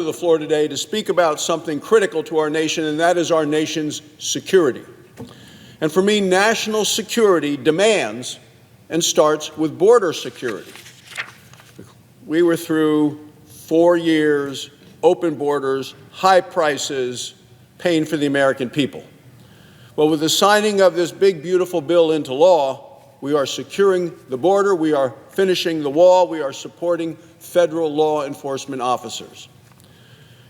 to the floor today to speak about something critical to our nation, and that is our nation's security. And for me, national security demands and starts with border security. We were through 4 years, open borders, high prices, pain for the American people. Well, with the signing of this big, beautiful bill into law, we are securing the border, we are finishing the wall, we are supporting federal law enforcement officers.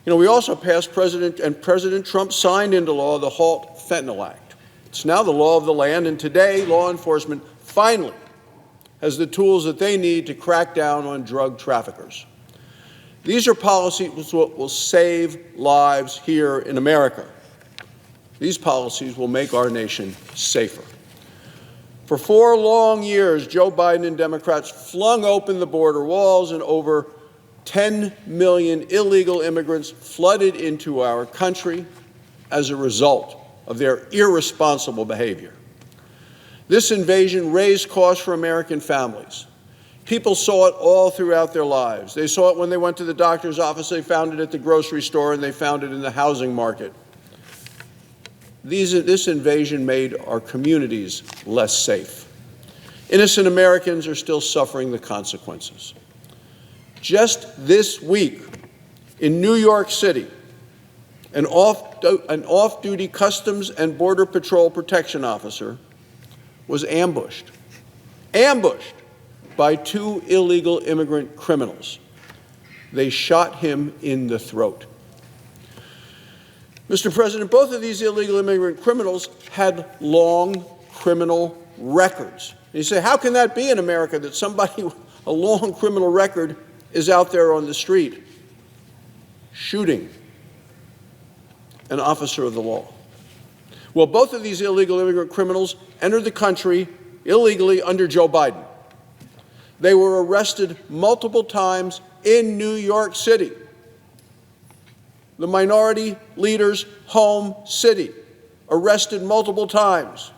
We also passed President Trump signed into law the HALT Fentanyl Act. It's now the law of the land, and today law enforcement finally has the tools that they need to crack down on drug traffickers. These are policies that will save lives here in America. These policies will make our nation safer. For 4 long years, Joe Biden and Democrats flung open the border walls, and over 10 million illegal immigrants flooded into our country as a result of their irresponsible behavior. This invasion raised costs for American families. People saw it all throughout their lives. They saw it when they went to the doctor's office, they found it at the grocery store, and they found it in the housing market. This invasion made our communities less safe. Innocent Americans are still suffering the consequences. Just this week, in New York City, an off-duty Customs and Border Patrol protection officer was ambushed by 2 illegal immigrant criminals. They shot him in the throat. Mr. President, both of these illegal immigrant criminals had long criminal records. And you say, how can that be in America, that somebody with a long criminal record is out there on the street shooting an officer of the law? Well, both of these illegal immigrant criminals entered the country illegally under Joe Biden. They were arrested multiple times in New York City, the minority leader's home city, arrested multiple times.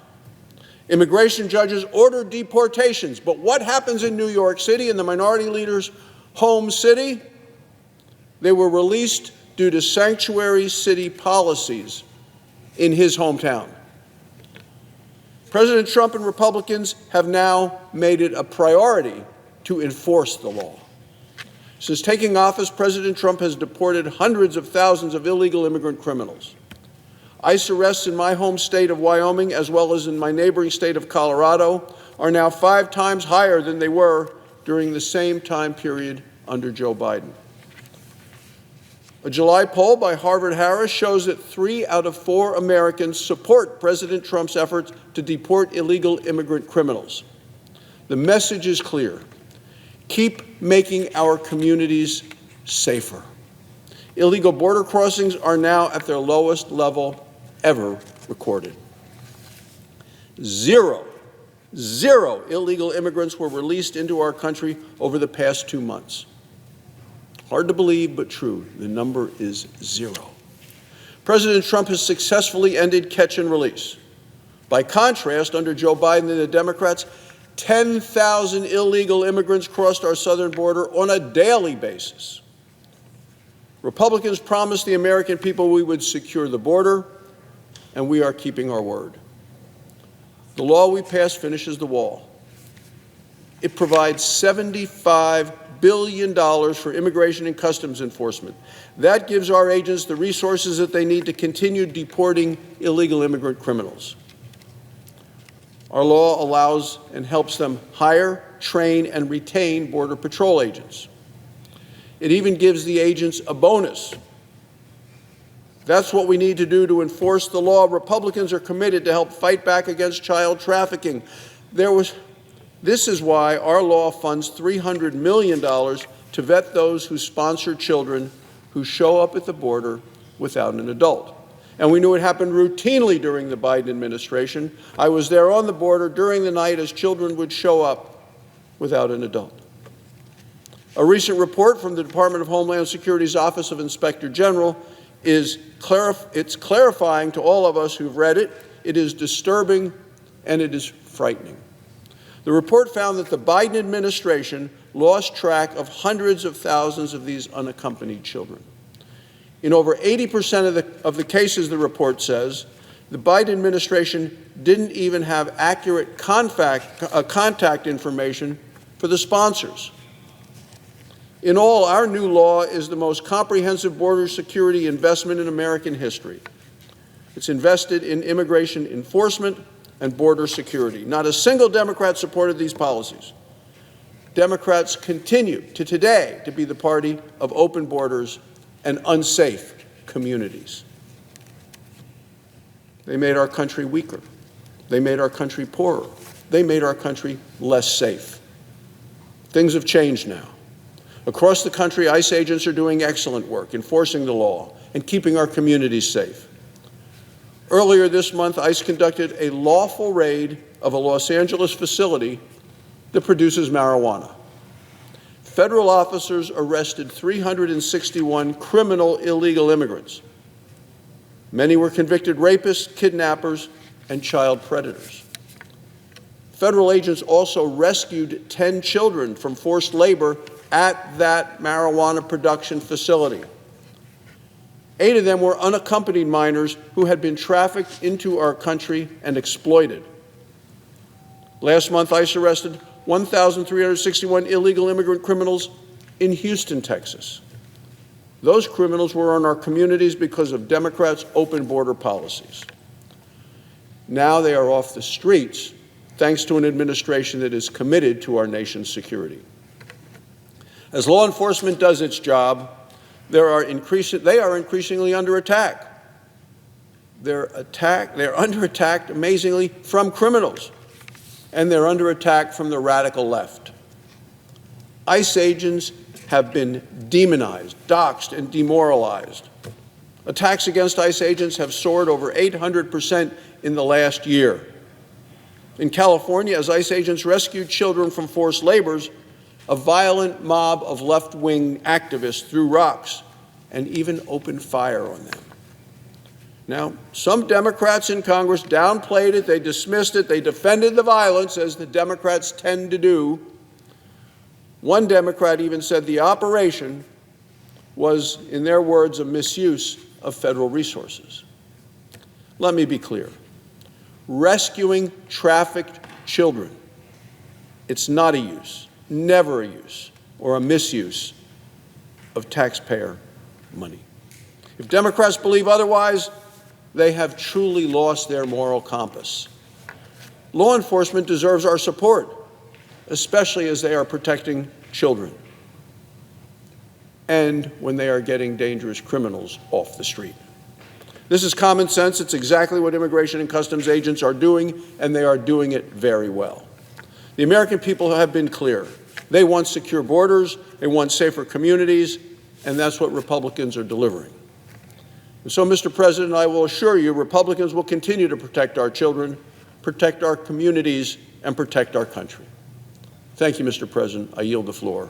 Immigration judges ordered deportations, but what happens in New York City, in the minority leader's home city? They were released due to sanctuary city policies in his hometown. President Trump and Republicans have now made it a priority to enforce the law. Since taking office, President Trump has deported hundreds of thousands of illegal immigrant criminals. ICE arrests in my home state of Wyoming, as well as in my neighboring state of Colorado, are now 5 times higher than they were during the same time period under Joe Biden. A July poll by Harvard-Harris shows that 3 out of 4 Americans support President Trump's efforts to deport illegal immigrant criminals. The message is clear. Keep making our communities safer. Illegal border crossings are now at their lowest level ever recorded. Zero illegal immigrants were released into our country over the past 2 months. Hard to believe, but true. The number is 0. President Trump has successfully ended catch and release. By contrast, under Joe Biden and the Democrats, 10,000 illegal immigrants crossed our southern border on a daily basis. Republicans promised the American people we would secure the border, and we are keeping our word. The law we passed finishes the wall. It provides $75 billion for immigration and customs enforcement. That gives our agents the resources that they need to continue deporting illegal immigrant criminals. Our law allows and helps them hire, train, and retain Border Patrol agents. It even gives the agents a bonus. That's what we need to do to enforce the law. Republicans are committed to help fight back against child trafficking. This is why our law funds $300 million to vet those who sponsor children who show up at the border without an adult. And we knew it happened routinely during the Biden administration. I was there on the border during the night as children would show up without an adult. A recent report from the Department of Homeland Security's Office of Inspector General is clarifying to all of us who've read it. It is disturbing and it is frightening. The report found that the Biden administration lost track of hundreds of thousands of these unaccompanied children. In over 80% of the cases, the report says, the Biden administration didn't even have accurate contact information for the sponsors. In all, our new law is the most comprehensive border security investment in American history. It's invested in immigration enforcement and border security. Not a single Democrat supported these policies. Democrats continue to today to be the party of open borders and unsafe communities. They made our country weaker. They made our country poorer. They made our country less safe. Things have changed now. Across the country, ICE agents are doing excellent work enforcing the law and keeping our communities safe. Earlier this month, ICE conducted a lawful raid of a Los Angeles facility that produces marijuana. Federal officers arrested 361 criminal illegal immigrants. Many were convicted rapists, kidnappers, and child predators. Federal agents also rescued 10 children from forced labor at that marijuana production facility. 8 of them were unaccompanied minors who had been trafficked into our country and exploited. Last month, ICE arrested 1,361 illegal immigrant criminals in Houston, Texas. Those criminals were in our communities because of Democrats' open border policies. Now they are off the streets thanks to an administration that is committed to our nation's security. As law enforcement does its job, they are increasingly under attack. They're under attack, amazingly, from criminals, and they're under attack from the radical left. ICE agents have been demonized, doxxed, and demoralized. Attacks against ICE agents have soared over 800% in the last year. In California, as ICE agents rescued children from forced labors, a violent mob of left-wing activists threw rocks and even opened fire on them. Now, some Democrats in Congress downplayed it, they dismissed it, they defended the violence, as the Democrats tend to do. One Democrat even said the operation was, in their words, a misuse of federal resources. Let me be clear. Rescuing trafficked children, it's not a use, never a use, or a misuse of taxpayer money. If Democrats believe otherwise, they have truly lost their moral compass. Law enforcement deserves our support, especially as they are protecting children and when they are getting dangerous criminals off the street. This is common sense. It's exactly what Immigration and Customs agents are doing, and they are doing it very well. The American people have been clear. They want secure borders, they want safer communities, and that's what Republicans are delivering. And so, Mr. President, I will assure you, Republicans will continue to protect our children, protect our communities, and protect our country. Thank you, Mr. President. I yield the floor.